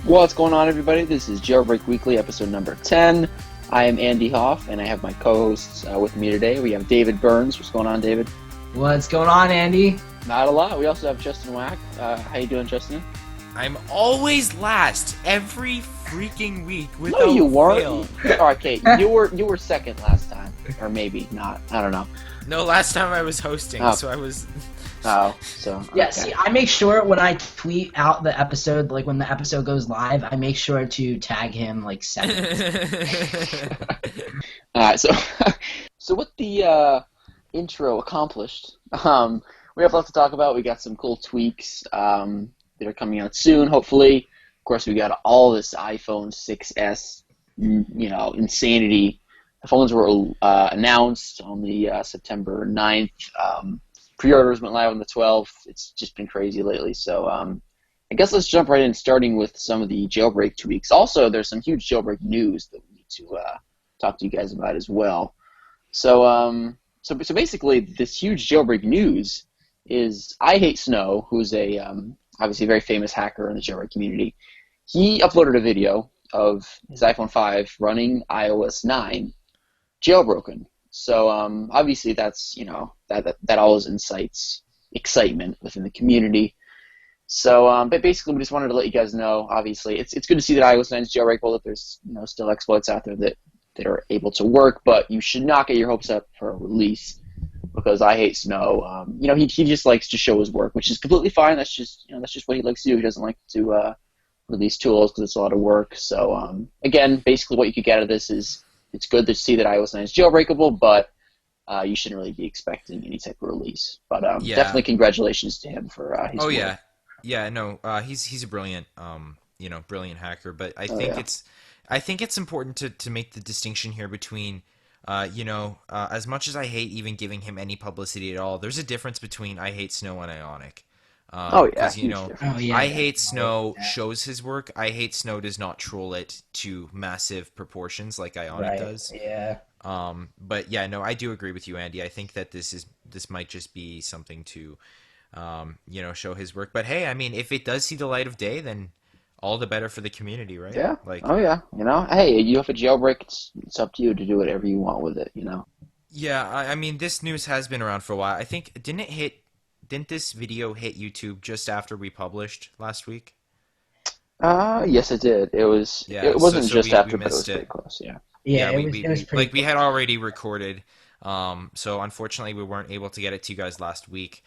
What's going on, everybody? This is Jailbreak Weekly, episode number 10. I am Andy Hoff, and I have my co-hosts with me today. We have David Burns. What's going on, David? What's going on, Andy? Not a lot. We also have Justin Wack. How you doing, Justin? I'm always last every freaking week without No, you weren't. fail. All right, Kate. You were second last time, or maybe not. I don't know. No, last time I was hosting, so I was... Oh, so Yeah, okay. see, I make sure when I tweet out the episode, like when the episode goes live, I make sure to tag him like second. All right, so with the intro accomplished, we have a lot to talk about. We got some cool tweaks that are coming out soon, hopefully. Of course, we got all this iPhone 6s, insanity. The phones were announced on the September 9th. Pre-orders went live on the 12th. It's just been crazy lately. So I guess let's jump right in, starting with some of the jailbreak tweaks. Also, there's some huge jailbreak news that we need to talk to you guys about as well. So basically, this huge jailbreak news is I Hate Snow, who's a obviously a very famous hacker in the jailbreak community. He uploaded a video of his iPhone 5 running iOS 9 jailbroken. So obviously that's that always incites excitement within the community. So but basically we just wanted to let you guys know. Obviously it's good to see that iOS 9 is jailbreakable. That there's still exploits out there that are able to work, but you should not get your hopes up for a release because I Hate Snow. He just likes to show his work, which is completely fine. That's just what he likes to do. He doesn't like to release tools because it's a lot of work. So again, basically what you could get out of this is. It's good to see that iOS 9 is jailbreakable, but you shouldn't really be expecting any type of release. But definitely congratulations to him for his work. He's a brilliant brilliant hacker. But I think it's important to make the distinction here between as much as I hate even giving him any publicity at all, there's a difference between I Hate Snow and Ionic. I Hate Snow shows his work. I Hate Snow does not troll it to massive proportions like Ionic does. Yeah. But yeah, no, I do agree with you, Andy. I think that this might just be something to, show his work. But hey, I mean, if it does see the light of day, then all the better for the community, right? Yeah. Hey, you have a jailbreak. It's up to you to do whatever you want with it. Yeah, I mean, this news has been around for a while. I think Didn't this video hit YouTube just after we published last week? Yes, it did. It was. Yeah, it wasn't just after, but it was pretty close. Yeah. Yeah, it was pretty. We had already recorded, so unfortunately we weren't able to get it to you guys last week.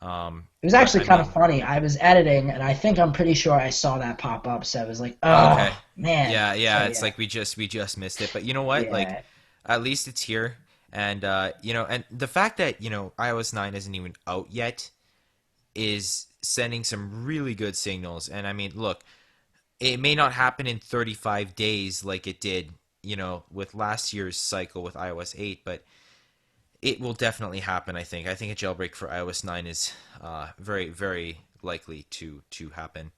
It was actually kind of funny. I was editing, and I'm pretty sure I saw that pop up. So I was like, "Oh, okay. Man." Yeah. It's like we just missed it, but you know what? Yeah. Like, at least it's here. And and the fact that iOS 9 isn't even out yet is sending some really good signals. And I mean, look, it may not happen in 35 days like it did, with last year's cycle with iOS 8, but it will definitely happen. I think a jailbreak for iOS 9 is very, very likely to happen.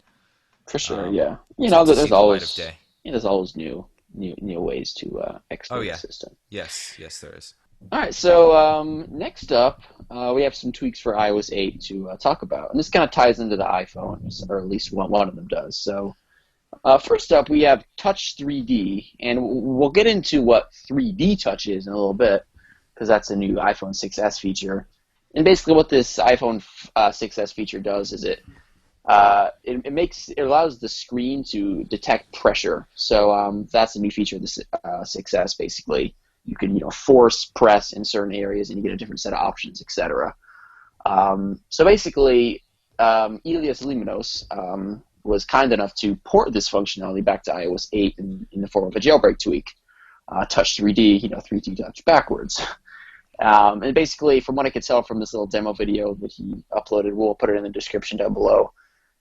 For sure, yeah. There's always new ways to exploit the system. Yes, there is. All right, so next up, we have some tweaks for iOS 8 to talk about, and this kind of ties into the iPhones, or at least one of them does. So first up, we have Touch 3D, and we'll get into what 3D Touch is in a little bit, because that's a new iPhone 6s feature. And basically, what this iPhone 6s feature does is it allows the screen to detect pressure. So that's a new feature of the 6s, basically. You can force press in certain areas, and you get a different set of options, etc. So basically, Elias Liminos was kind enough to port this functionality back to iOS 8 in the form of a jailbreak tweak, Touch 3D, 3D Touch backwards. And basically, from what I could tell from this little demo video that he uploaded, we'll put it in the description down below.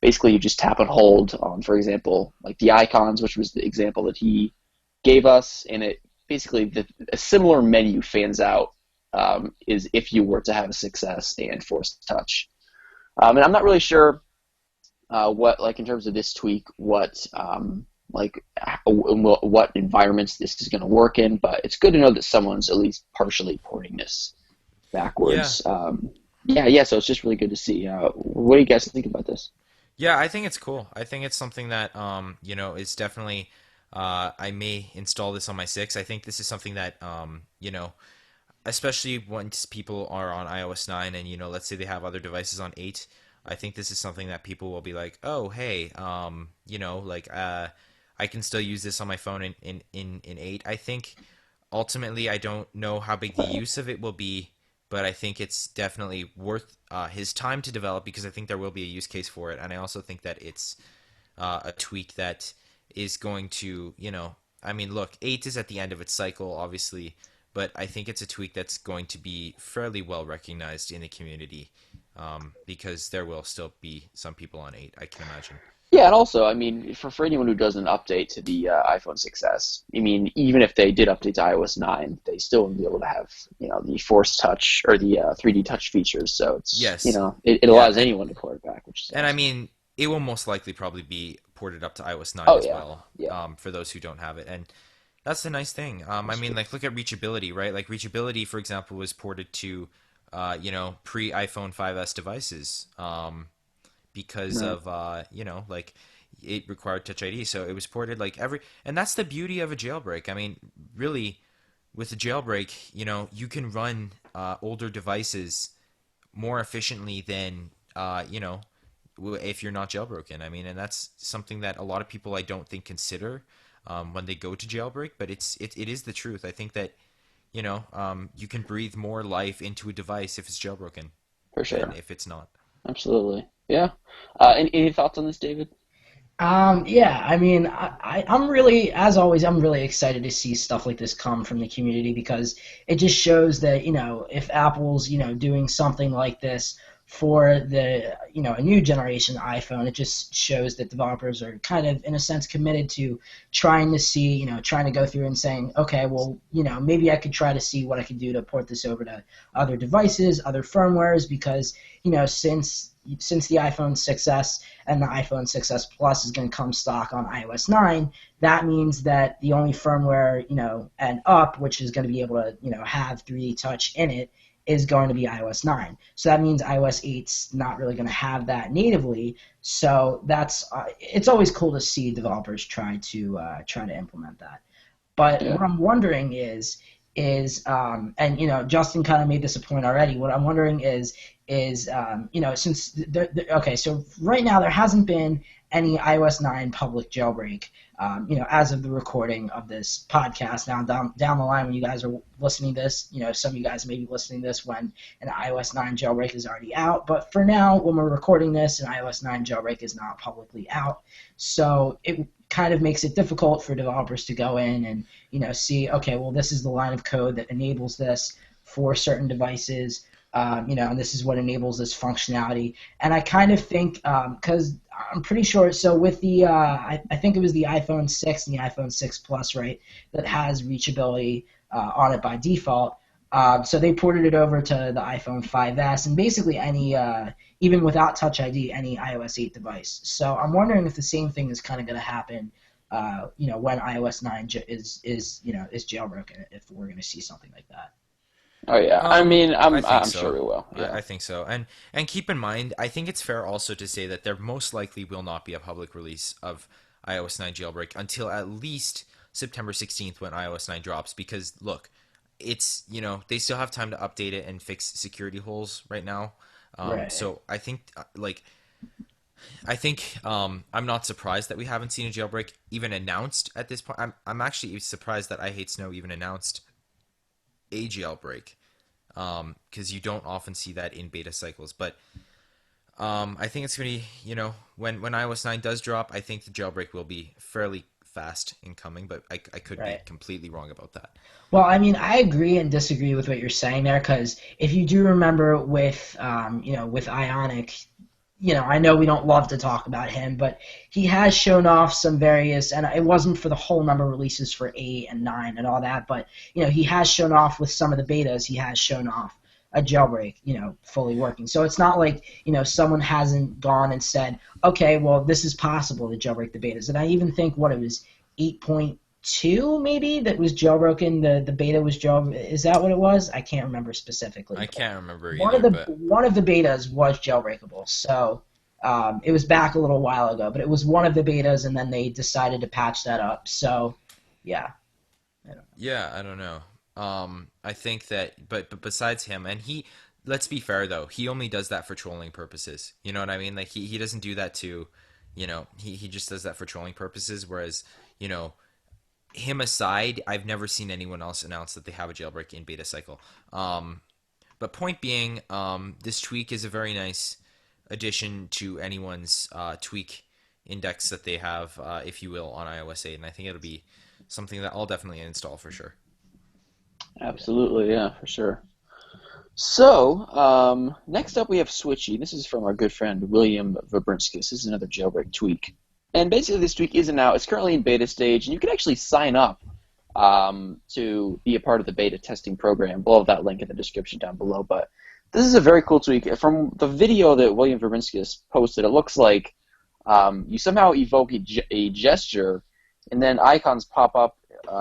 Basically, you just tap and hold on, for example, like the icons, which was the example that he gave us, and it basically a similar menu fans out is if you were to have a 6S and force touch. And I'm not really sure what, like in terms of this tweak, what environments this is going to work in, but it's good to know that someone's at least partially porting this backwards. So it's just really good to see. What do you guys think about this? Yeah, I think it's cool. I think it's something that is definitely I may install this on my 6. I think this is something that especially once people are on iOS 9 and let's say they have other devices on 8, I think this is something that people will be like, "Oh, hey, I can still use this on my phone in 8." I think ultimately I don't know how big the use of it will be, but I think it's definitely worth his time to develop because I think there will be a use case for it, and I also think that it's a tweak that is going to, I mean, look, 8 is at the end of its cycle, obviously, but I think it's a tweak that's going to be fairly well recognized in the community because there will still be some people on 8, I can imagine. Yeah, and also, I mean, for anyone who doesn't update to the iPhone 6s, I mean, even if they did update to iOS 9, they still wouldn't be able to have, the Force Touch or the 3D Touch features. So it's, Yes. It allows anyone to port it back, which is and awesome. I mean, it will most likely probably be ported up to iOS 9 Oh, as yeah. well Yeah. for those who don't have it. And that's the nice thing. I mean, like, look at reachability, right? Like, reachability, for example, was ported to, pre-iPhone 5S devices because Right. of, like, it required Touch ID. So it was ported, like, and that's the beauty of a jailbreak. I mean, really, with a jailbreak, you can run older devices more efficiently than, if you're not jailbroken. I mean, and that's something that a lot of people I don't think consider when they go to jailbreak, but it is the truth. I think that you can breathe more life into a device if it's jailbroken For than sure. if it's not. Absolutely. Yeah. Any thoughts on this, David? Yeah, I mean, I'm really, as always, I'm really excited to see stuff like this come from the community because it just shows that, if Apple's, doing something like this for the, a new generation iPhone, it just shows that developers are kind of, in a sense, committed to trying to see, trying to go through and saying, okay, well, maybe I could try to see what I could do to port this over to other devices, other firmwares, because, since the iPhone 6s and the iPhone 6s Plus is going to come stock on iOS 9, that means that the only firmware, and up, which is going to be able to, have 3D Touch in it, is going to be iOS 9. So that means iOS 8's not really going to have that natively. So that's it's always cool to see developers try to implement that. But Yeah. what I'm wondering is and Justin kind of made this a point already. What I'm wondering is since okay, so right now there hasn't been any iOS 9 public jailbreak, as of the recording of this podcast. Now down the line when you guys are listening to this, some of you guys may be listening to this when an iOS 9 jailbreak is already out. But for now, when we're recording this, an iOS 9 jailbreak is not publicly out. So it kind of makes it difficult for developers to go in and see, okay, well, this is the line of code that enables this for certain devices, and this is what enables this functionality. And I kind of think, because I'm pretty sure, so with the, I think it was the iPhone 6 and the iPhone 6 Plus, right, that has reachability on it by default. So they ported it over to the iPhone 5S and basically any, even without Touch ID, any iOS 8 device. So I'm wondering if the same thing is kind of going to happen, when iOS 9 is jailbroken, if we're going to see something like that. Oh yeah. I mean, I think I'm so. sure we will. Yeah. I think so. And keep in mind, I think it's fair also to say that there most likely will not be a public release of iOS 9 jailbreak until at least September 16th when iOS 9 drops. Because look, it's they still have time to update it and fix security holes right now. Right. So I think I'm not surprised that we haven't seen a jailbreak even announced at this point. I'm actually surprised that iHateSnow even announced a jailbreak because you don't often see that in beta cycles. But I think it's going to be, when iOS 9 does drop, I think the jailbreak will be fairly fast in coming, but I could be completely wrong about that. Well, I mean, I agree and disagree with what you're saying there, because if you do remember with, with Ionic, I know we don't love to talk about him, but he has shown off some various, and it wasn't for the whole number of releases for 8 and 9 and all that, but, he has shown off with some of the betas, he has shown off a jailbreak, fully working. So it's not like, someone hasn't gone and said, okay, well, this is possible to jailbreak the betas. And I even think what it was, 8.2 maybe that was jailbroken. The beta was jailbroken. Is that what it was? I can't remember specifically. I can't remember One either. of the betas was jailbreakable. So It was back a little while ago, but it was one of the betas, and then they decided to patch that up. So, yeah. Yeah, I don't know. I think that, but besides him, and let's be fair though, he only does that for trolling purposes. You know what I mean? Like he doesn't do that to, he just does that for trolling purposes. Whereas, you know, him aside, I've never seen anyone else announce that they have a jailbreak in beta cycle. But point being, this tweak is a very nice addition to anyone's tweak index that they have, if you will, on iOS 8, and I think it'll be something that I'll definitely install for sure. Absolutely, yeah, for sure. So, next up we have Switchy. This is from our good friend William Verbrinskis. This is another jailbreak tweak. And basically this tweak isn't out. It's currently in beta stage, and you can actually sign up to be a part of the beta testing program. We'll have that link in the description down below. But this is a very cool tweak. From the video that William Verbrinskis posted, it looks like you somehow evoke a gesture, and then icons pop up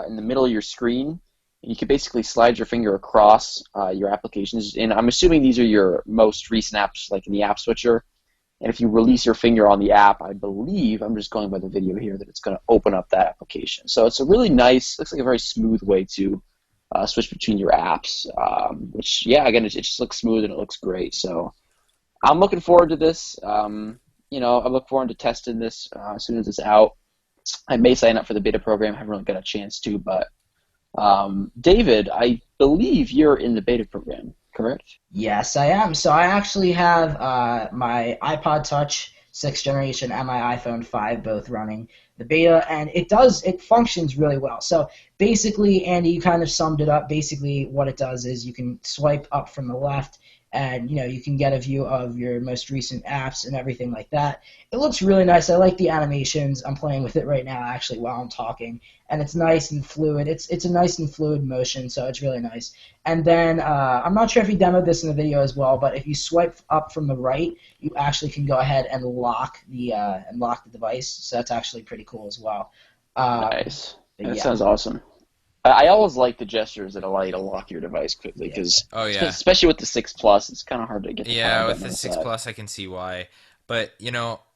in the middle of your screen. And you can basically slide your finger across your applications. And I'm assuming these are your most recent apps, like in the app switcher. And if you release your finger on the app, I believe, I'm just going by the video here, that it's going to open up that application. So it's a really nice, looks like a very smooth way to switch between your apps, which, yeah, again, it just looks smooth and it looks great. So I'm looking forward to this. You know, I look forward to testing this as soon as it's out. I may sign up for the beta program. I haven't really got a chance to, but David, I believe you're in the beta program, correct? Yes, I am. So I actually have my iPod Touch 6th generation and my iPhone 5 both running the beta, and it functions really well. So basically, Andy, you kind of summed it up. Basically, what it does is you can swipe up from the left, and you can get a view of your most recent apps and everything like that. It looks really nice. I like the animations. I'm playing with it right now, actually, while I'm talking, and it's nice and fluid. It's a nice and fluid motion, so it's really nice. And then I'm not sure if he demoed this in the video as well, but if you swipe up from the right, you actually can go ahead and lock the device. So that's actually pretty cool as well. Nice. That sounds awesome. I always like the gestures that allow you to lock your device quickly, because especially with the 6 Plus, it's kind of hard to get. With the 6 Plus, I can see why. But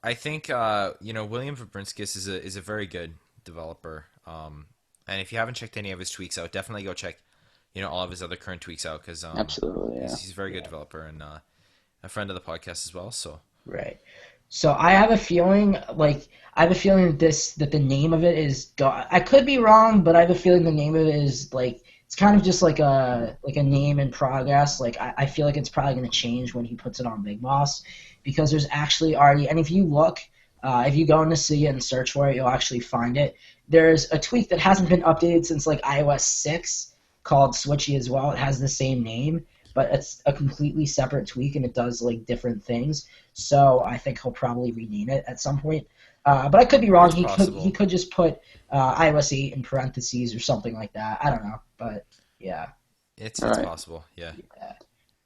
I think William Verbrinskis is a very good developer. And if you haven't checked any of his tweaks out, definitely go check all of his other current tweaks out, because absolutely, yeah. He's a very good developer and a friend of the podcast as well. So right. So I have a feeling that the name of it is. I could be wrong, but I have a feeling the name of it is it's kind of just like a name in progress. I feel like it's probably going to change when he puts it on Big Boss, because there's actually already, and if you look, if you go into Cydia and search for it, you'll actually find it. There's a tweak that hasn't been updated since iOS 6 called Switchy as well. It has the same name, but it's a completely separate tweak, and it does different things. So I think he'll probably rename it at some point. But I could be wrong. He could just put iOS 8 in parentheses or something like that. I don't know, but yeah. It's possible, yeah.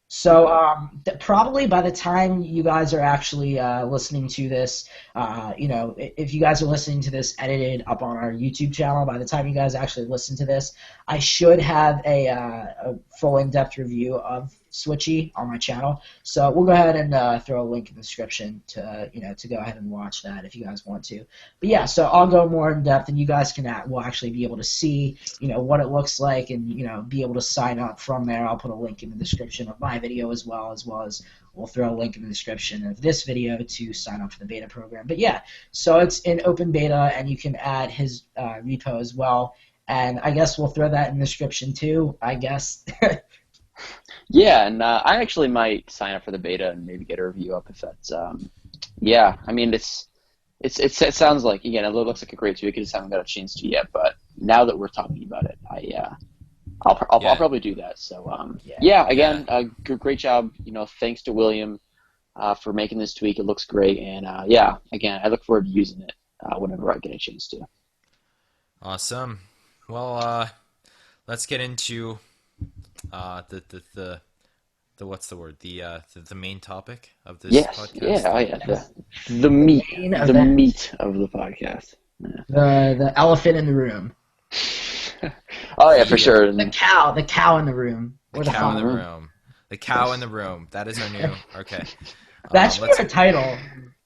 So probably by the time you guys are actually listening to this, if you guys are listening to this edited up on our YouTube channel, by the time you guys actually listen to this, I should have a full in-depth review of Switchy on my channel. So we'll go ahead and throw a link in the description to go ahead and watch that if you guys want to. But yeah, so I'll go more in depth, and you guys will actually be able to see what it looks like, and be able to sign up from there. I'll put a link in the description of my video as well as we'll throw a link in the description of this video to sign up for the beta program. But yeah, so it's in open beta, and you can add his repo as well. And I guess we'll throw that in the description too, I guess. Yeah, and I actually might sign up for the beta and maybe get a review up if that's. Yeah, I mean it sounds like, again, it looks like a great tweak. I just haven't got a chance to yet, but now that we're talking about it, I'll probably do that. So again, great job. Thanks to William for making this tweak. It looks great, and again, I look forward to using it whenever I get a chance to. Awesome. Well, let's get into the what's the word? The main topic of this podcast. The meat of the podcast. Yeah. The elephant in the room. Oh yeah, for sure. The cow in the room. The cow in the room. The cow in the room. That is our new. Okay. That should be our title.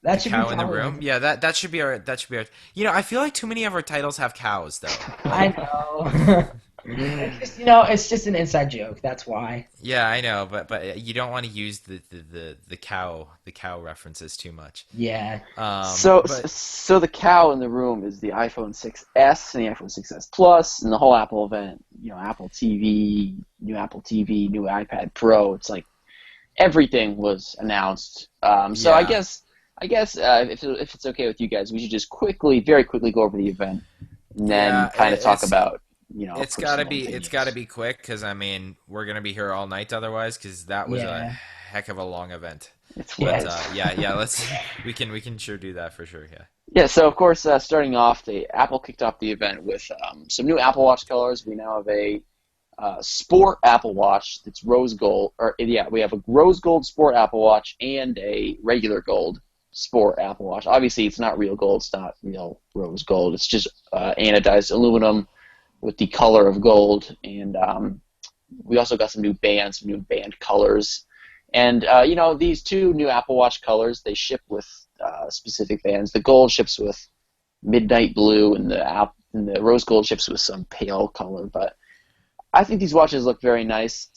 That The should be cow in the probably. room. Yeah, that should be our. That should be our. You know, I feel like too many of our titles have cows though. I Like, know. It's just it's just an inside joke. That's why. yeah, I know, but you don't want to use the cow references too much. Yeah. But So the cow in the room is the iPhone 6s and the iPhone 6s Plus and the whole Apple event. You know, Apple TV, new iPad Pro. It's like everything was announced. So yeah, I guess if it's okay with you guys, we should just very quickly go over the event and then yeah, kind of talk about it's gotta personal be opinions. quick because I mean we're gonna be here all night otherwise because that was a Yeah. heck of a long event. It But was. yeah, let's we can sure do that for sure. Yeah. Yeah, so of course, starting off, Apple kicked off the event with some new Apple Watch colors. We now have a Sport Apple Watch that's rose gold, or yeah, we have a rose gold Sport Apple Watch and a regular gold Sport Apple Watch. Obviously, it's not real gold; it's not real rose gold. It's just anodized aluminum with the color of gold, and we also got some new band colors. And these two new Apple Watch colors, they ship with specific bands. The gold ships with midnight blue, and the rose gold ships with some pale color. But I think these watches look very nice.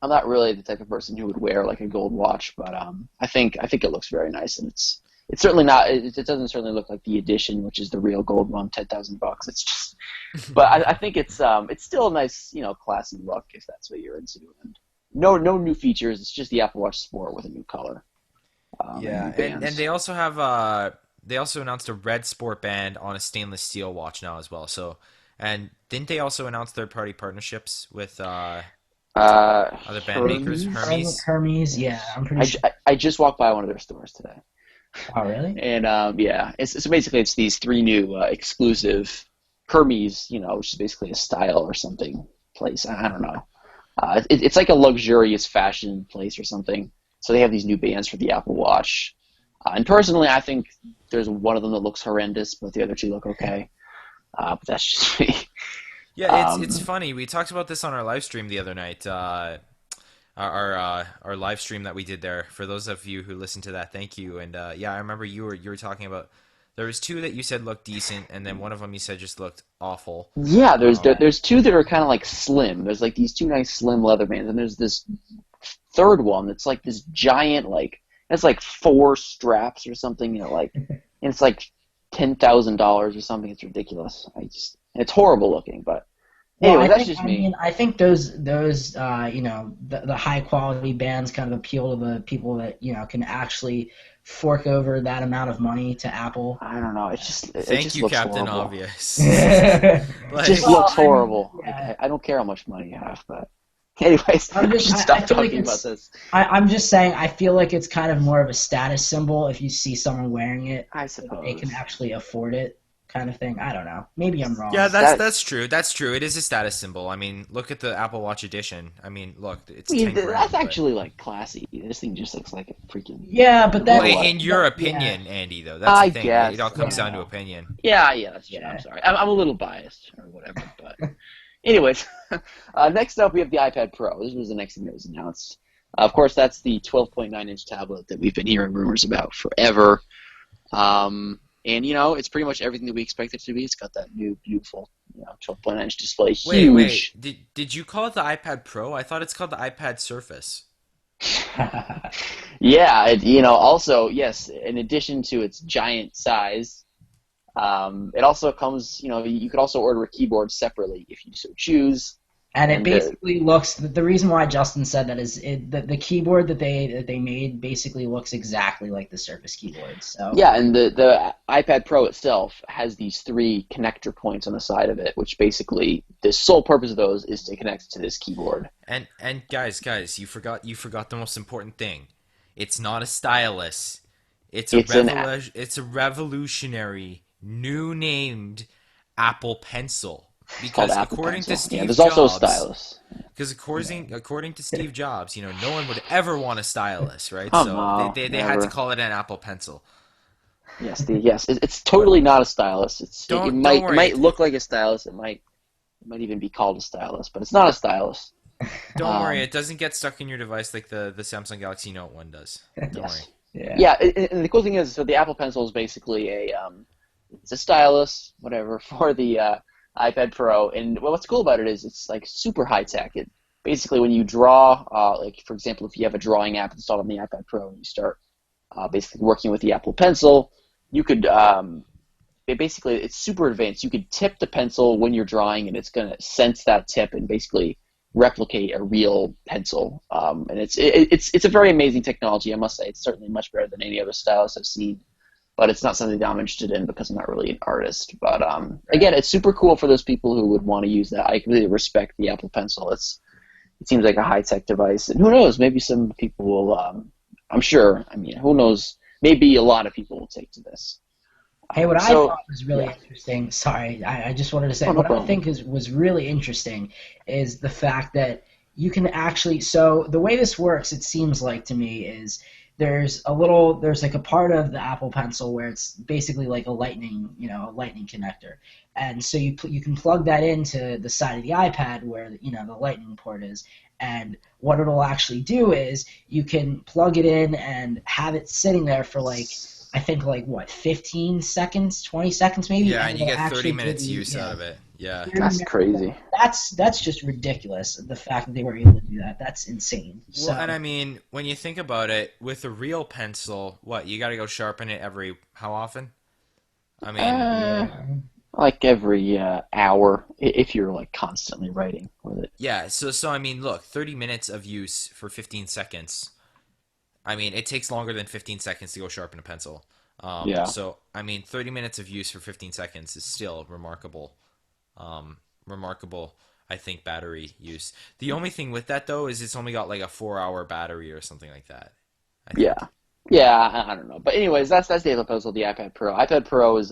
I'm not really the type of person who would wear like a gold watch, but I think it looks very nice, and it's certainly not. It doesn't certainly look like the edition, which is the real gold one, $10,000. It's just, but I think it's still a nice, classy look if that's what you're into. And no new features. It's just the Apple Watch Sport with a new color. Yeah, And new and bands. they also have they also announced a red sport band on a stainless steel watch now as well. So, and didn't they also announce third party partnerships with other band makers? Hermes. Hermes. Hermes. Yeah, I'm pretty sure. I just walked by one of their stores today, Oh, really? and yeah, it's basically it's these three new exclusive Hermes, which is basically a style or something place. I don't know. It's like a luxurious fashion place or something. So they have these new bands for the Apple Watch. And personally, I think there's one of them that looks horrendous, but the other two look okay. But that's just me. Yeah, it's Um, funny. We talked about this on our live stream the other night. Our live stream that we did there. For those of you who listened to that, thank you. And yeah, I remember you were talking about there was two that you said looked decent, and then one of them you said just looked awful. yeah, Um, there's two that are kind of like slim. There's like these two nice slim leather bands, and there's this third one that's like this giant it's like four straps or something. And it's like $10,000 or something. It's ridiculous. And it's horrible looking, but Well, anyway, that's just me. I think those the high quality bands kind of appeal to the people that can actually fork over that amount of money to Apple. I don't know. It thank just you, looks Captain horrible. Obvious. It just Like, Well, looks I mean, horrible. yeah. I don't care how much money you have, but anyways, I'm I just should I stop feel like talking about this. I'm just saying I feel like it's kind of more of a status symbol if you see someone wearing it I so that they can suppose. actually afford it, kind of thing. I don't know. Maybe I'm yeah, wrong. That that's true. That's true. It is a status symbol. I mean, look at the Apple Watch Edition. I mean, look, it's I mean, 10 that's grand, but actually like classy. This thing just looks like a freaking, Yeah, but well, that's in your yeah, opinion, Andy, though, that's the I thing, right? It all guess. I comes don't down to know. opinion. Yeah, that's true. I'm yeah. sorry. I'm a little biased or whatever, but anyways, next up we have the iPad Pro. This was the next thing that was announced. Of course, that's the 12.9-inch tablet that we've been hearing rumors about forever. And it's pretty much everything that we expect it to be. It's got that new, beautiful, 12.9-inch display, Wait. huge. Did you call it the iPad Pro? I thought it's called the iPad Surface. Yeah, also, yes, in addition to its giant size, it also comes, you could also order a keyboard separately if you so choose. And it And basically looks. The reason why Justin said that is the keyboard that they made basically looks exactly like the Surface keyboard. So yeah, and the iPad Pro itself has these three connector points on the side of it, which basically the sole purpose of those is to connect to this keyboard. And guys, you forgot the most important thing. It's not a stylus. It's an It's a revolutionary, new named Apple Pencil. It's called Because Apple according to Pencil. Yeah, Steve there's also a Jobs, stylus. because according to Steve Jobs, no one would ever want a stylus, right? Come So on, they had to never. call it an Apple Pencil. Yes, it's totally not a stylus. It Don't it worry, might look like a stylus. It might even be called a stylus, but it's not a stylus. don't worry. Um, It doesn't get stuck in your device like the Samsung Galaxy Note one does. Don't worry. yes. Yeah, and the cool thing is, so the Apple Pencil is basically it's a stylus, whatever, for the iPad Pro. And what's cool about it is it's like super high tech. It basically, when you draw, like for example, if you have a drawing app installed on the iPad Pro and you start basically working with the Apple Pencil, you could it's super advanced. You could tip the pencil when you're drawing, and it's gonna sense that tip and basically replicate a real pencil. And it's a very amazing technology, I must say. It's certainly much better than any other stylus I've seen. But it's not something that I'm interested in because I'm not really an artist. But again, it's super cool for those people who would want to use that. I completely respect the Apple Pencil. It seems like a high-tech device. And who knows, maybe some people will, I'm sure, I mean, who knows, maybe a lot of people will take to this. Hey, what I thought was really interesting, sorry, I just wanted to say, what I think was really interesting is the fact that you can actually, so the way this works, it seems like to me, is there's like a part of the Apple Pencil where it's basically like a lightning connector. And so you can plug that into the side of the iPad where, the lightning port is. And what it'll actually do is you can plug it in and have it sitting there for I think 15 seconds, 20 seconds maybe. Yeah, and you get 30 minutes use out of it. Yeah. That's crazy. That's just ridiculous, the fact that they were able to do that. That's insane. Well, and I mean, when you think about it, with a real pencil, you got to go sharpen it how often? I mean... like every hour, if you're constantly writing with it. Yeah, so I mean, look, 30 minutes of use for 15 seconds. I mean, it takes longer than 15 seconds to go sharpen a pencil. So, I mean, 30 minutes of use for 15 seconds is still remarkable. I think, battery use. The only thing with that, though, is it's only got a 4-hour battery or something like that. Yeah, I don't know. But anyways, that's the Apple Pencil, the iPad Pro. iPad Pro is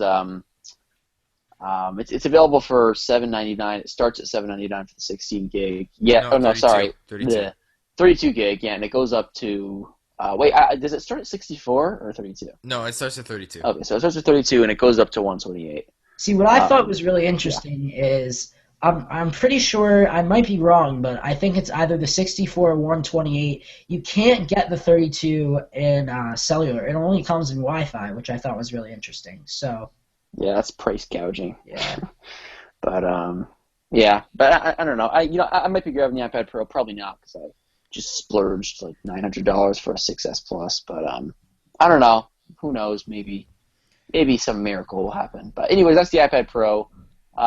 it's available for $7.99. It starts at $7.99 for the 16 gig. Yeah. No, 32. 32 gig. Yeah, and it goes up to. Does it start at 64 or 32? No, it starts at 32. Okay, so it starts at 32 and it goes up to 128. See, what I thought was really interesting is I'm pretty sure, I might be wrong, but I think it's either the 64 or 128. You can't get the 32 in cellular. It only comes in Wi-Fi, which I thought was really interesting. So. Yeah, that's price gouging. Yeah. But I don't know. I might be grabbing the iPad Pro, probably not because I just splurged $900 for a 6S Plus. But I don't know. Who knows? Maybe some miracle will happen. But anyways, that's the iPad Pro.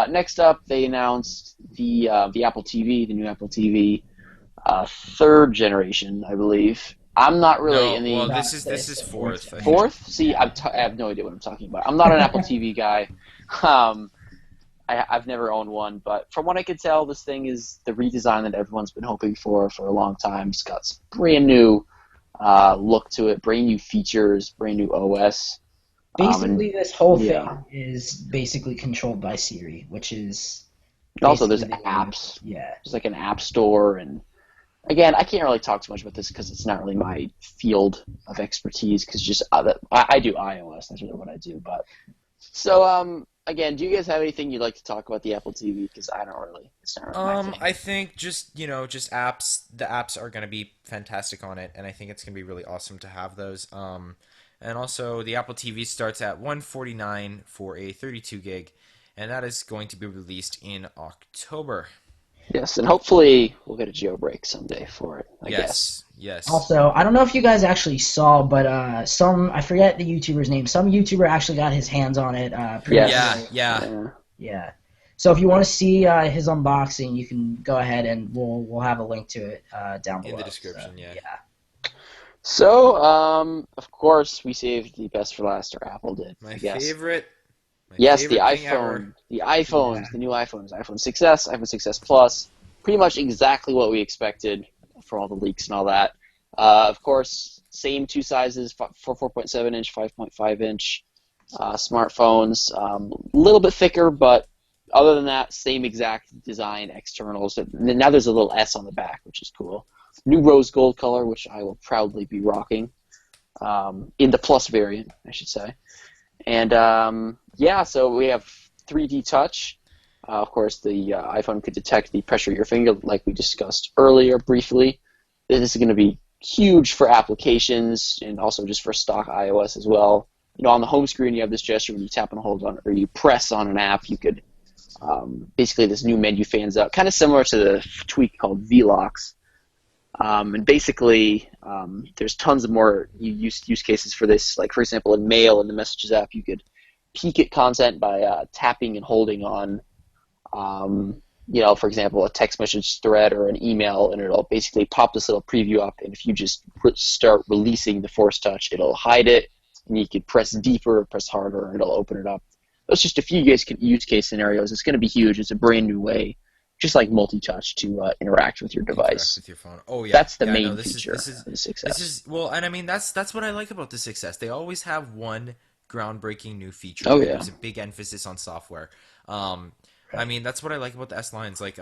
Next up, they announced the Apple TV, the new Apple TV, third generation, I believe. I'm not really in the. Well, this is fourth. Fourth? See, I have no idea what I'm talking about. I'm not an Apple TV guy. I've never owned one, but from what I could tell, this thing is the redesign that everyone's been hoping for a long time. It's got some brand new look to it, brand new features, brand new OS. Basically, this whole thing is basically controlled by Siri, which is. Also, there's apps. Yeah. There's an app store, and again, I can't really talk too much about this because it's not really my field of expertise. Because I do iOS. That's really what I do. But so again, do you guys have anything you'd like to talk about the Apple TV? Because I don't really. It's not really my thing. I think just apps. The apps are going to be fantastic on it, and I think it's going to be really awesome to have those. And also, the Apple TV starts at $149 for a 32 gig, and that is going to be released in October. Yes, and hopefully we'll get a jailbreak someday for it, I guess. Yes. Also, I don't know if you guys actually saw, but I forget the YouTuber's name, some YouTuber actually got his hands on it. Yeah. So if you want to see his unboxing, you can go ahead and we'll have a link to it down below. In the description, yeah. So, of course, we saved the best for last, or Apple did. My favorite. The iPhone. The iPhones, the new iPhones, iPhone 6S, iPhone 6S Plus. Pretty much exactly what we expected for all the leaks and all that. Of course, same two sizes, for 4.7-inch, 5.5-inch smartphones. A little bit thicker, but other than that, same exact design, externals. Now there's a little S on the back, which is cool. New rose gold color, which I will proudly be rocking, in the Plus variant, I should say. And so we have 3D touch. Of course, the iPhone could detect the pressure of your finger, like we discussed earlier briefly. This is going to be huge for applications and also just for stock iOS as well. On the home screen, you have this gesture when you tap and hold on, or you press on an app. You could basically this new menu fans out, kind of similar to the tweak called V-Locks. And basically, there's tons of more use cases for this. Like, for example, in Mail, in the Messages app, you could peek at content by tapping and holding on, for example, a text message thread or an email, and it'll basically pop this little preview up. And if you just start releasing the Force Touch, it'll hide it, and you could press deeper or press harder, and it'll open it up. That's just a few use case scenarios. It's going to be huge. It's a brand new way, just like multi-touch, to interact with your device. Interact with your phone. Oh yeah, that's the yeah, main no, feature of the 6S. This is well, and I mean that's what I like about the 6S. They always have one groundbreaking new feature. Oh yeah, there's a big emphasis on software. I mean that's what I like about the S lines. Like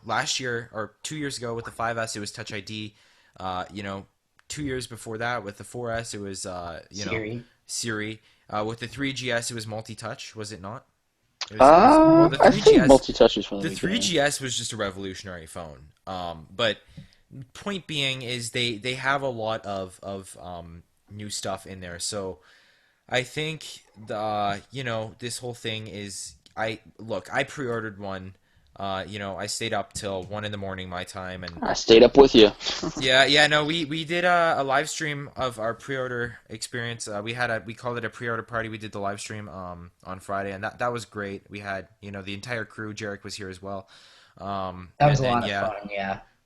last year or 2 years ago with the 5S, it was Touch ID. 2 years before that with the 4S, it was Siri. With the 3GS, it was multi-touch, was it not? The 3GS, I think multi-touch was from the 3GS was just a revolutionary phone. But point being is they have a lot of new stuff in there. So I think this whole thing is I pre-ordered one. I stayed up till 1 a.m. my time, and I stayed up with you. No, we did a live stream of our pre-order experience. We called it a pre-order party. We did the live stream on Friday, and that was great. We had the entire crew. Jarek was here as well. That was a lot of fun.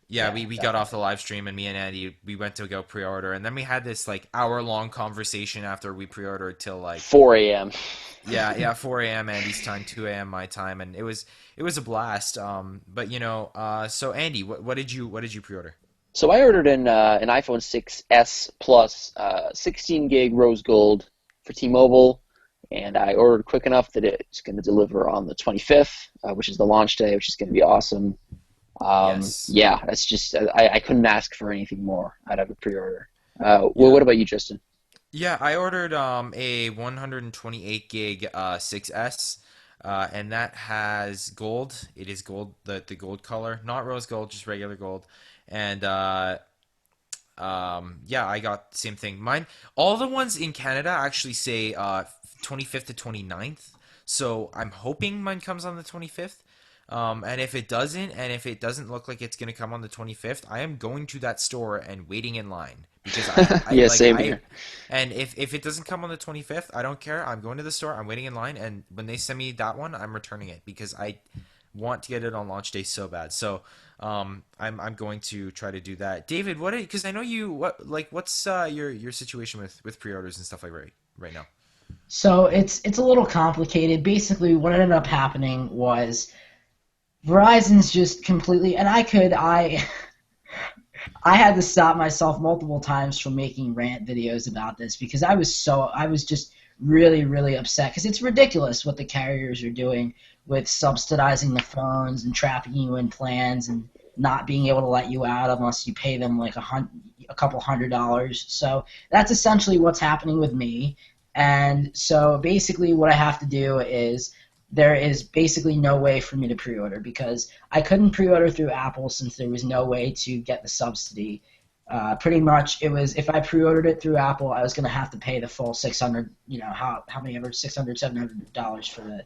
Yeah. We got off the live stream, and me and Andy, we went to go pre-order, and then we had this hour-long conversation after we pre-ordered till 4 a.m. Yeah, 4 a.m. Andy's time, 2 a.m. my time, and it was a blast. So Andy, what did you pre-order? So I ordered an iPhone 6s Plus, 16 gig rose gold for T-Mobile, and I ordered quick enough that it's going to deliver on the 25th, which is the launch day, which is going to be awesome. Yes. Yeah, that's just I couldn't ask for anything more out of a pre-order. Well, what about you, Justin? Yeah, I ordered a 128 gig 6S, and that has gold. It is gold, the gold color, not rose gold, just regular gold. And I got the same thing. Mine, all the ones in Canada actually say 25th to 29th, so I'm hoping mine comes on the 25th. And if it doesn't look like it's going to come on the 25th, I am going to that store and waiting in line. Because same here. And if it doesn't come on the 25th, I don't care. I'm going to the store. I'm waiting in line, and when they send me that one, I'm returning it because I want to get it on launch day so bad. So I'm going to try to do that. David, because I know what's your situation with pre-orders and stuff like right now? So it's a little complicated. Basically, what ended up happening was Verizon's just completely, and I had to stop myself multiple times from making rant videos about this because I was just really, really upset because it's ridiculous what the carriers are doing with subsidizing the phones and trapping you in plans and not being able to let you out unless you pay them like a couple $100. So that's essentially what's happening with me. And so basically what I have to do is there is basically no way for me to pre-order because I couldn't pre-order through Apple since there was no way to get the subsidy. Pretty much it was if I pre-ordered it through Apple, I was going to have to pay the full $600, how many ever $600, $700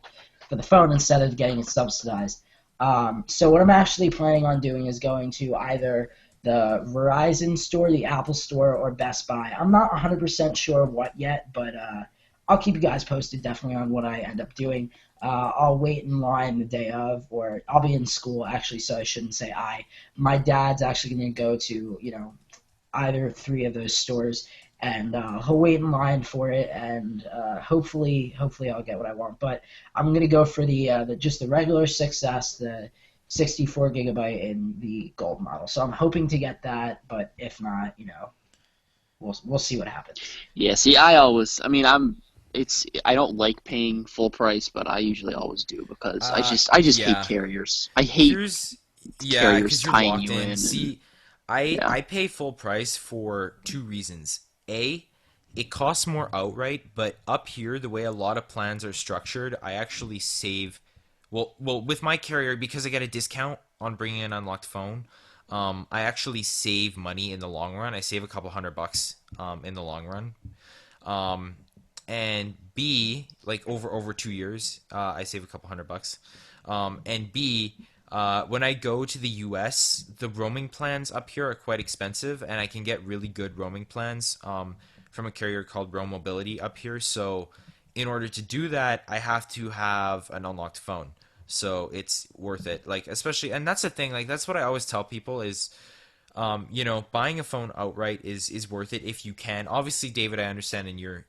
for the phone instead of getting it subsidized. So what I'm actually planning on doing is going to either the Verizon store, the Apple store, or Best Buy. I'm not 100% sure what yet, but I'll keep you guys posted definitely on what I end up doing. I'll wait in line the day of, or I'll be in school actually, so I shouldn't say I. My dad's actually going to go to, either 3 of those stores, and he'll wait in line for it, and hopefully I'll get what I want. But I'm going to go for just the regular 6S, the 64 gigabyte in the gold model. So I'm hoping to get that, but if not, we'll see what happens. Yeah, see, I don't like paying full price, but I usually always do because I just hate carriers. I hate carriers tying you in. See, I pay full price for 2 reasons. A, it costs more outright, but up here, the way a lot of plans are structured, I actually save. Well, with my carrier, because I get a discount on bringing an unlocked phone, I actually save money in the long run. I save a couple $100 in the long run. Um, and B, like over 2 years, I save a couple $100. And B, when I go to the US, the roaming plans up here are quite expensive, and I can get really good roaming plans from a carrier called Roam Mobility up here. So, in order to do that, I have to have an unlocked phone. So it's worth it. Like especially, and that's the thing. Like that's what I always tell people is, buying a phone outright is worth it if you can. Obviously, David, I understand in your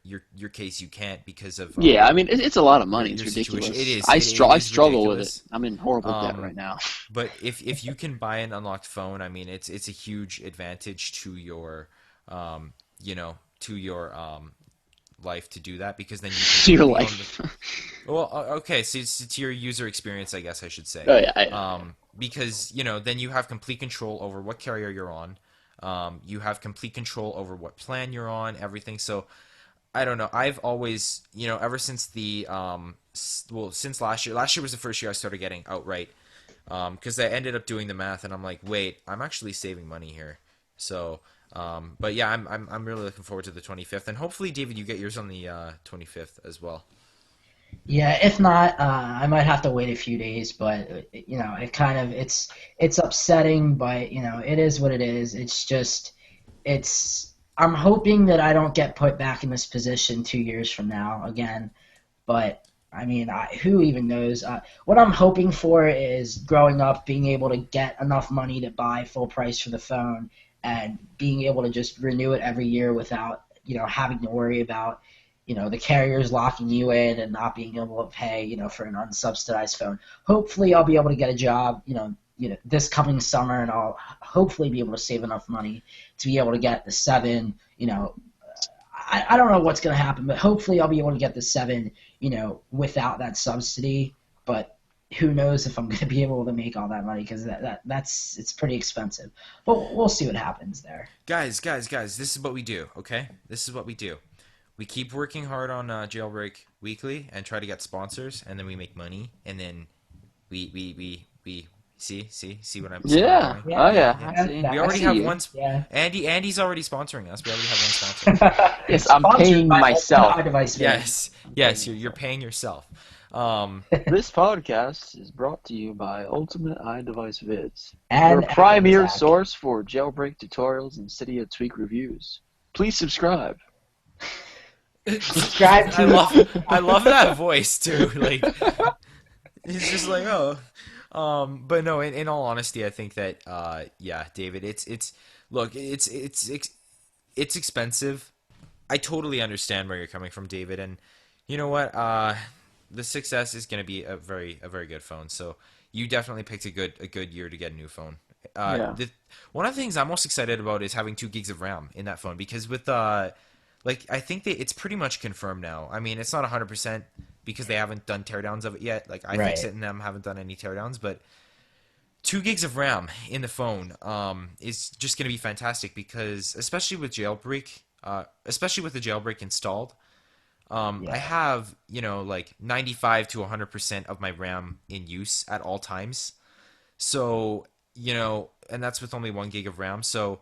case you can't because of Yeah, I mean it's a lot of money. your It's situation. ridiculous. It is. I It is struggle with ridiculous. it. I'm in horrible debt right now. But if you can buy an unlocked phone, I mean, it's a huge advantage to your, to your life to do that because then you can To your be on life. well, okay, so it's to your user experience, I guess I should say. Oh yeah. Because then you have complete control over what carrier you're on. You have complete control over what plan you're on, everything. So I don't know. I've always, ever since since last year. Last year was the first year I started getting outright. Because I ended up doing the math, and I'm like, wait, I'm actually saving money here. So, but yeah, I'm really looking forward to the 25th, and hopefully, David, you get yours on the 25th as well. Yeah, if not, I might have to wait a few days, but it's upsetting, but it is what it is. It's just I'm hoping that I don't get put back in this position 2 years from now again, but I mean, who even knows? What I'm hoping for is growing up, being able to get enough money to buy full price for the phone, and being able to just renew it every year without having to worry about the carriers locking you in and not being able to pay for an unsubsidized phone. Hopefully, I'll be able to get a job this coming summer, and I'll hopefully be able to save enough money to be able to get the 7. I don't know what's going to happen, but hopefully I'll be able to get the 7, without that subsidy. But who knows if I'm going to be able to make all that money because it's pretty expensive. But we'll see what happens there. Guys, this is what we do, okay? This is what we do. We keep working hard on Jailbreak Weekly and try to get sponsors, and then we make money, and then we see what I'm saying? Yeah. Yeah. Oh yeah. Yeah. I see. We I already see have you. one. Yeah. Andy's already sponsoring us. We already have one sponsor. Yes, I'm Sponsored paying by myself. Ultimate iDevice Vids. Yes, you're paying yourself. This podcast is brought to you by Ultimate iDevice Vids, And your premier Zach. source for jailbreak tutorials and Cydia tweak reviews. Please subscribe. Subscribe to I love that voice too. Like he's just like but no. In all honesty, I think that David, it's expensive. I totally understand where you're coming from, David, and you know what? The success is going to be a very good phone. So you definitely picked a good year to get a new phone. Yeah. One of the things I'm most excited about is having 2 gigs of RAM in that phone because with I think that it's pretty much confirmed now. I mean, it's not 100% because they haven't done teardowns of it yet. Like iFixit and them haven't done any teardowns, but 2 gigs of RAM in the phone is just going to be fantastic because especially with the jailbreak installed, I have 95 to 100% of my RAM in use at all times. So and that's with only 1 gig of RAM. So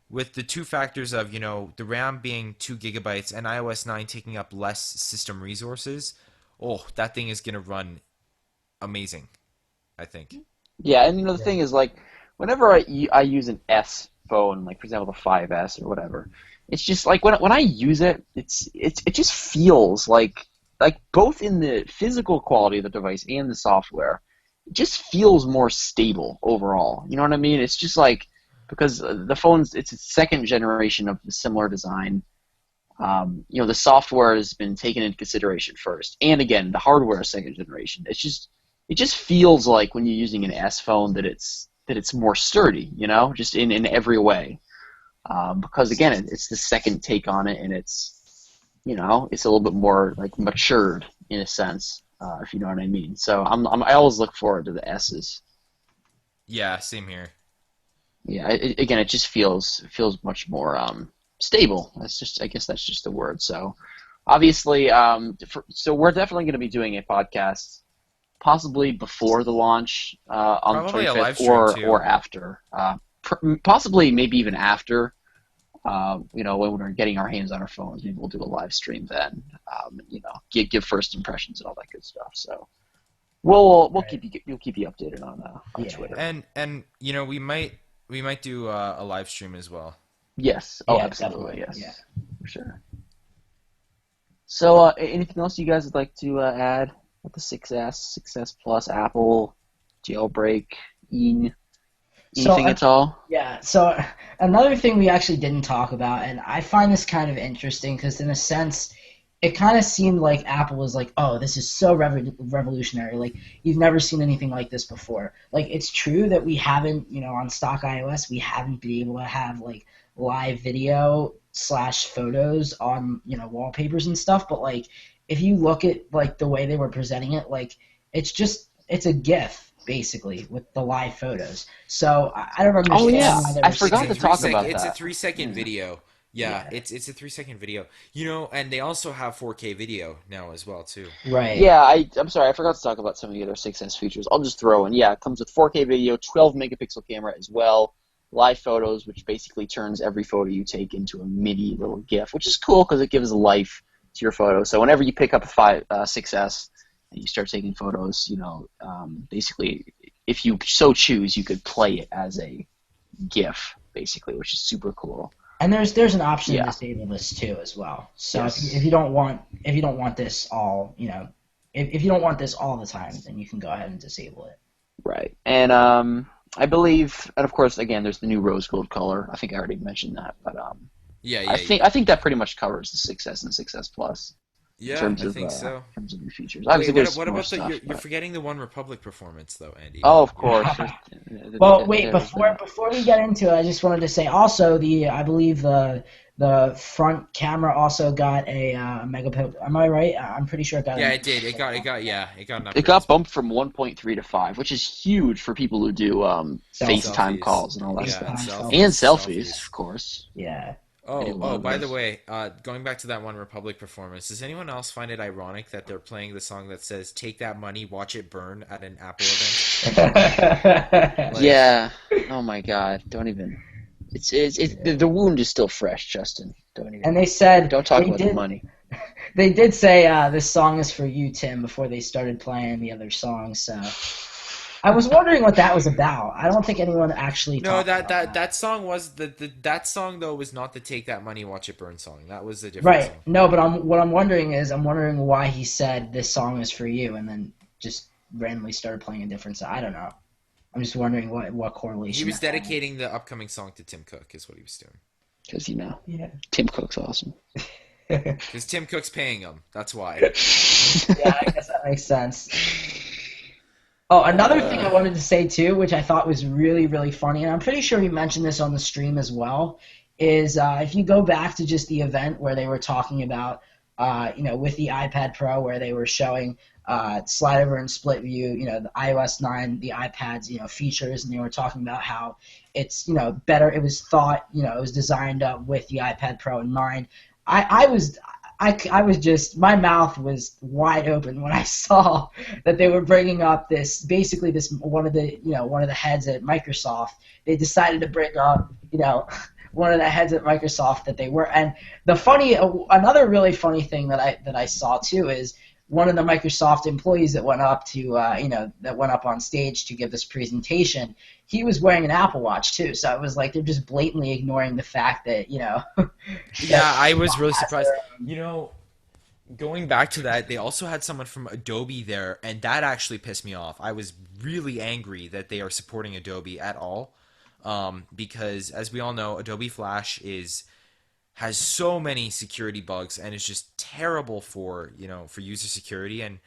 with the two factors of the RAM being 2 gigabytes and iOS 9 taking up less system resources, that thing is gonna run amazing, I think. Yeah, and the thing is, like, whenever I use an S phone, like for example the 5S or whatever, it's just like when I use it, it just feels like both in the physical quality of the device and the software, it just feels more stable overall. You know what I mean? It's just like because the phone's it's a second generation of the similar design. The software has been taken into consideration first, and again the hardware is second generation. It just feels like when you're using an S phone that it's more sturdy, just in every way. Because again, it's the second take on it, and it's a little bit more like matured in a sense, if you know what I mean. So I always look forward to the S's. Yeah, same here. Yeah, it just feels much more stable. I guess that's just the word. So obviously, so we're definitely going to be doing a podcast possibly before the launch on the Probably a 25th live stream, too. or after. possibly maybe even after. When we're getting our hands on our phones, maybe we'll do a live stream then. Give first impressions and all that good stuff. So we'll keep you updated on Twitter. And we might do a live stream as well. Yes. Oh, Yeah, absolutely. definitely. Yes. Yeah. For sure. So anything else you guys would like to add with the 6S, 6S Plus, Apple, Jailbreak, anything at all? Yeah, so another thing we actually didn't talk about, and I find this kind of interesting because in a sense, it kind of seemed like Apple was like, oh, this is so revolutionary. Like, you've never seen anything like this before. Like, it's true that we haven't, on stock iOS, we haven't been able to have, like, live video / photos on, wallpapers and stuff. But, like, if you look at, like, the way they were presenting it, like, it's a GIF, basically, with the live photos. So I don't understand why they were I forgot to talk about that. It's a 3-second video. Yeah, it's a 3-second video. And they also have 4K video now as well too. Right. Yeah, I'm sorry, I forgot to talk about some of the other 6S features. I'll just throw in. Yeah, it comes with 4K video, 12 megapixel camera as well, live photos, which basically turns every photo you take into a mini little GIF, which is cool because it gives life to your photo. So whenever you pick up a 6S and you start taking photos, basically, if you so choose, you could play it as a GIF, basically, which is super cool. And there's an option to disable this too as well. So yes. if you don't want this all, if you don't want this all the time, then you can go ahead and disable it. Right. And I believe, and of course, again, there's the new rose gold color. I think I already mentioned that, but I think that pretty much covers the 6S and 6S Plus. Yeah, I think so. In terms of new features. Wait, what about you're forgetting the One Republic performance, though, Andy? Oh, of course. Well, wait, before we get into it, I just wanted to say also I believe the front camera also got a megapixel. Am I right? I'm pretty sure it got. Yeah, it did. It got an upgrade. It got bumped from 1.3 to 5, which is huge for people who do FaceTime calls and all that stuff, and selfies, of course. Yeah. Oh, by the way, going back to that One Republic performance, does anyone else find it ironic that they're playing the song that says "Take that money, watch it burn" at an Apple event? Yeah. Oh my God! Don't even. The wound is still fresh, Justin. Don't even. And they said don't talk about the money. They did say this song is for you, Tim, before they started playing the other songs. So I was wondering what that was about. I don't think anyone actually. No, that song was that song though was not the "Take That Money, Watch It Burn" song. That was a different song. Right. No, but what I'm wondering why he said this song is for you, and then just randomly started playing a different song. I don't know. I'm just wondering what correlation. He was dedicating the upcoming song to Tim Cook, is what he was doing. Because Tim Cook's awesome. Because Tim Cook's paying him. That's why. Yeah, I guess that makes sense. Oh, another thing I wanted to say too, which I thought was really, really funny, and I'm pretty sure we mentioned this on the stream as well, is if you go back to just the event where they were talking about, with the iPad Pro, where they were showing slide over and split view, the iOS 9, the iPad's, features, and they were talking about how it's, better. It was thought, it was designed with the iPad Pro in mind. I was just, my mouth was wide open when I saw that they were bringing up one of the heads at Microsoft. They decided to bring up, one of the heads at Microsoft that they were, and another really funny thing that I saw too is one of the Microsoft employees that went up on stage to give this presentation. He was wearing an Apple Watch too, so it was like they're just blatantly ignoring the fact that Yeah, I was really surprised. Going back to that, they also had someone from Adobe there, and that actually pissed me off. I was really angry that they are supporting Adobe at all, because as we all know, Adobe Flash has so many security bugs and is just terrible for user security. And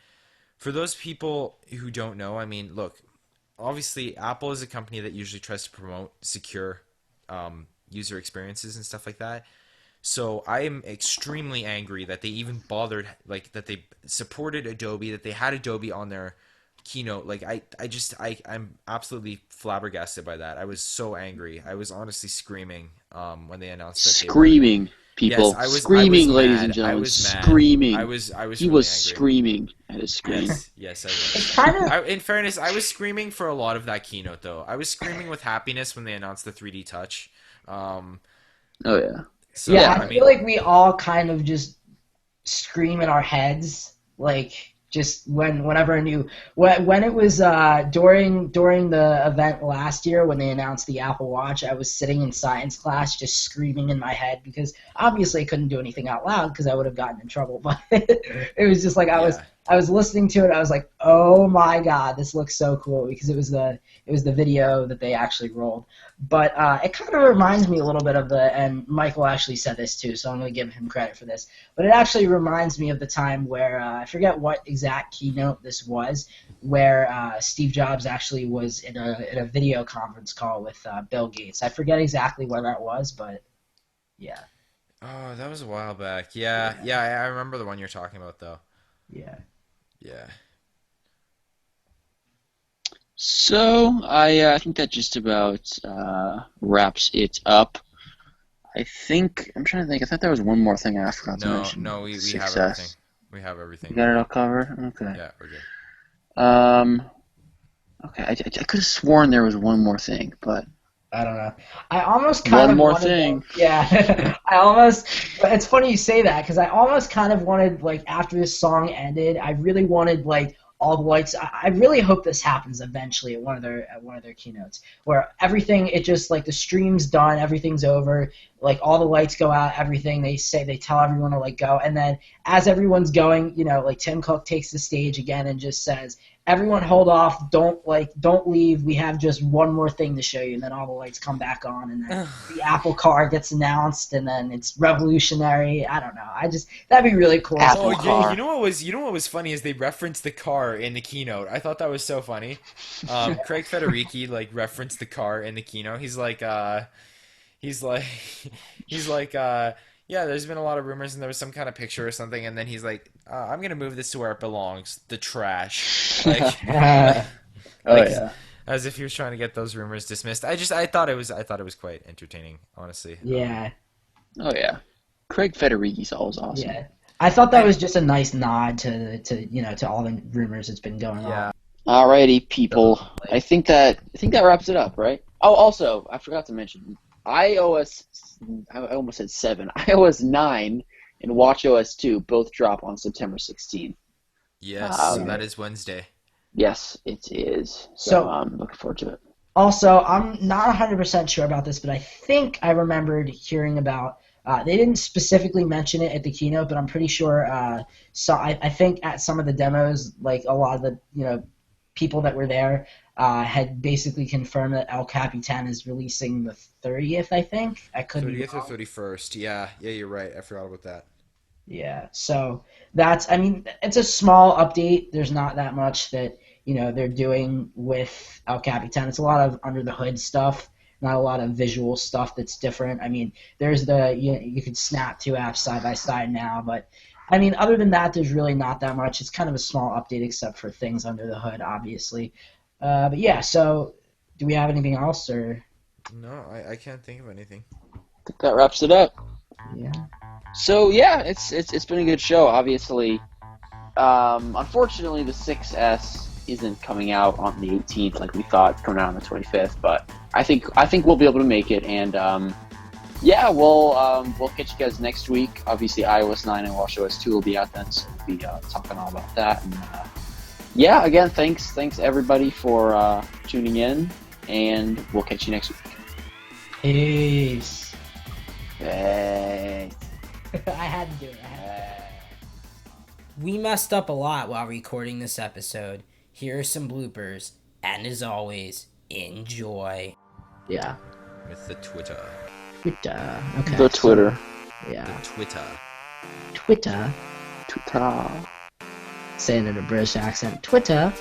for those people who don't know, I mean, look, obviously Apple is a company that usually tries to promote secure user experiences and stuff like that. So I am extremely angry that they even bothered, that they supported Adobe, that they had Adobe on their keynote. I'm absolutely flabbergasted by that. I was so angry. I was honestly screaming when they announced that. people. Yes, I was Screaming, ladies mad. and gentlemen. I was mad. Screaming. I was He really was angry. screaming at his screen. Yes, I was. It's kind of In fairness, I was screaming for a lot of that keynote, though. I was screaming with happiness when they announced the 3D touch. Oh, yeah. So, yeah. Yeah, I feel like we all kind of just scream in our heads, like just whenever a new when it was during the event last year when they announced the Apple Watch, I was sitting in science class just screaming in my head because obviously I couldn't do anything out loud because I would have gotten in trouble. But it was just like I was listening to it. I was like, oh my god, this looks so cool because it was the video that they actually rolled. But it kind of reminds me a little bit of and Michael actually said this too, so I'm going to give him credit for this. But it actually reminds me of the time where, I forget what exact keynote this was, where Steve Jobs actually was in a video conference call with Bill Gates. I forget exactly where that was, but yeah. Oh, that was a while back. Yeah, I remember the one you're talking about, though. Yeah. Yeah. So I think that just about wraps it up. I'm trying to think. I thought there was one more thing I forgot to mention. No, we have Success. everything. We have everything. You got it all covered? Okay. Yeah, we're good. Okay. I could have sworn there was one more thing, but I don't know. I almost kind one of more wanted thing. Yeah, I almost. It's funny you say that because I almost kind of wanted, like, after this song ended, I really wanted, like, all the lights. I really hope this happens eventually at one of their keynotes, where everything, it just, like, the stream's done, everything's over, like, all the lights go out, everything. They tell everyone to, like, go, and then as everyone's going, like, Tim Cook takes the stage again and just says, everyone hold off, don't leave, we have just one more thing to show you, and then all the lights come back on, and then the Apple car gets announced, and then it's revolutionary. I don't know. That'd be really cool. Apple car. You know what was funny is they referenced the car in the keynote. I thought that was so funny. Craig Federighi, like, referenced the car in the keynote. He's like, yeah, there's been a lot of rumors, and there was some kind of picture or something, and then he's like, I'm gonna move this to where it belongs, the trash. Like, Yeah. as if he was trying to get those rumors dismissed. I thought it was quite entertaining, honestly. Oh yeah. Craig Federighi's always awesome. Yeah, I thought that was just a nice nod to all the rumors that's been going on. Alrighty, people. I think that wraps it up, right? Oh, also, I forgot to mention, iOS, I almost said 7, iOS 9 and watchOS 2 both drop on September 16th. Yes, that is Wednesday. Yes, it is. So I'm looking forward to it. Also, I'm not 100% sure about this, but I think I remembered hearing about, they didn't specifically mention it at the keynote, but I'm pretty sure, I think at some of the demos, like a lot of the, people that were there had basically confirmed that El Capitan is releasing the 30th, I think. I could be 30th or 31st. Yeah, you're right. I forgot about that. Yeah, so it's a small update. There's not that much that, they're doing with El Capitan. It's a lot of under the hood stuff, not a lot of visual stuff that's different. I mean, there's you could snap two apps side by side now, but I mean, other than that, there's really not that much. It's kind of a small update except for things under the hood, obviously. But yeah, so do we have anything else, or? No, I can't think of anything. I think that wraps it up. Yeah. So yeah, it's been a good show. Obviously, unfortunately, the 6S isn't coming out on the 18th like we thought, coming out on the 25th. But I think we'll be able to make it, and yeah, we'll catch you guys next week. Obviously, iOS 9 and watchOS 2 will be out then, so we'll be talking all about that. And yeah, again, thanks everybody for tuning in, and we'll catch you next week. Peace. Hey. I had to do it. We messed up a lot while recording this episode. Here are some bloopers, and as always, enjoy. Yeah. With the Twitter. Twitter. Okay. The Twitter. So, yeah. The Twitter. Twitter. Twitter. Saying it in a British accent. Twitter.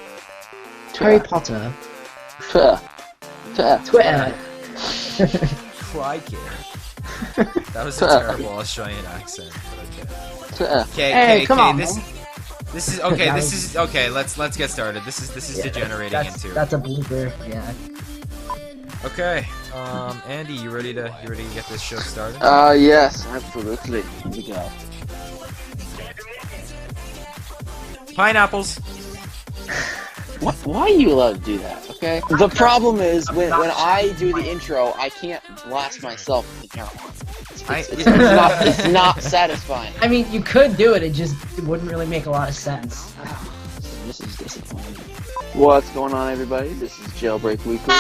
Harry Potter. Twitter. Twitter. Crikey. That was a terrible Australian accent. Twitter. Okay, come on, this is okay. This is okay. Let's get started. This is degenerating into. That's a blooper. Yeah. Okay. Andy, you ready to get this show started? Yes, absolutely. Here we go. Pineapples. What? Why are you allowed to do that? Okay. The problem is when I do the intro, I can't blast myself with the camera. It's not satisfying. I mean, you could do it. It wouldn't really make a lot of sense. This is disappointing. What's going on, everybody? This is Jailbreak Weekly.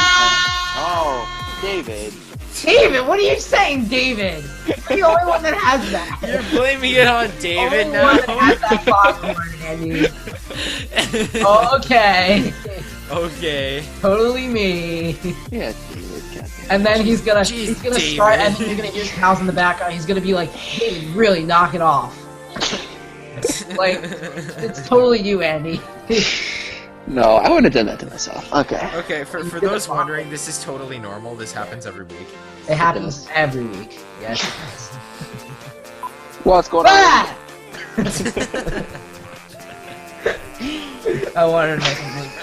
Oh, David. David, what are you saying, David? You're the only one that has that. You're blaming it on David only now. one that has that foghorn, Andy. Okay. Okay. Totally me. Yeah, David. Goddamn. And then he's gonna Jeez, start, and David. you're gonna hear cows in the background. He's gonna be like, "Hey, really, knock it off." Like, it's totally you, Andy. No, I wouldn't have done that to myself. Okay. Okay, for those wondering, this is totally normal. This happens every week. It happens every week. Yes. It does. What's going on? Ah! I wanted to make a move.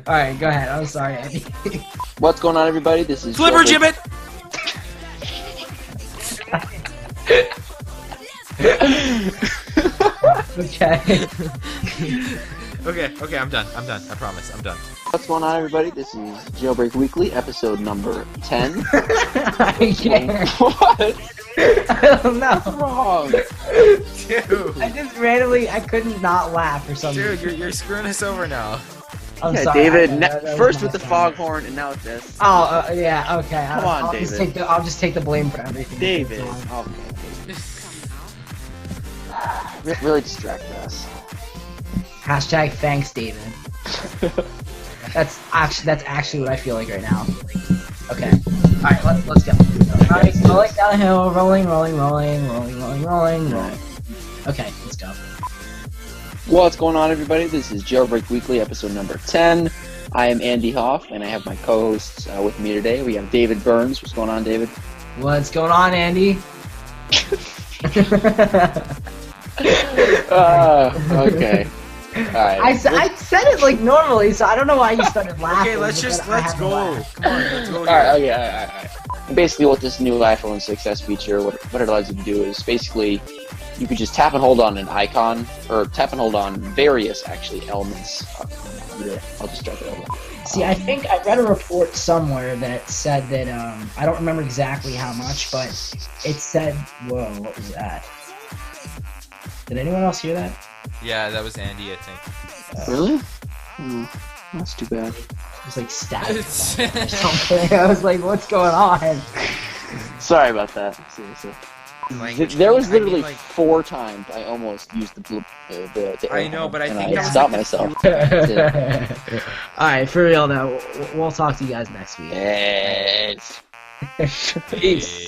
Alright, go ahead. I'm sorry, Andy. What's going on, everybody? This is Flipper Jailbreak- Gibbet! Okay. Okay, I'm done. I promise, I'm done. What's going on, everybody? This is Jailbreak Weekly, episode number 10. I can't. What? I don't know. What's wrong? Dude! I just randomly, I couldn't not laugh for some Dude, reason. you're screwing us over now. I'm Yeah, sorry. David. that was First my with the fault. foghorn, and now with this. Oh, yeah, okay. Come on, David. I'll just take the blame for everything. David. It's fine. Okay. Really distracted us. Hashtag thanks, David. That's actually what I feel like right now. Okay. Alright, let's go. Alright, rolling down the hill, rolling. Okay, let's go. What's going on, everybody? This is Jailbreak Weekly, episode number 10. I am Andy Hoff, and I have my co-hosts with me today. We have David Burns. What's going on, David? What's going on, Andy? Okay. Alright. I said it like normally, so I don't know why you started laughing. Okay, let's but I go. had to laugh. Come on, let's go. Alright, here. okay, alright. Basically, what this new iPhone 6s feature, what it allows you to do is basically you could just tap and hold on an icon, or tap and hold on various, actually, elements. I'll just drag it over. See, I think I read a report somewhere that said that, I don't remember exactly how much, but it said, whoa, what was that? Did anyone else hear that? Yeah, that was Andy, I think. Really? That's too bad. It was like static or something. I was like, what's going on? Sorry about that. Seriously. There was literally 4 times I almost used the I know, but I and think I that was stopped like myself. Alright, for real though, we'll talk to you guys next week. Yes. Peace.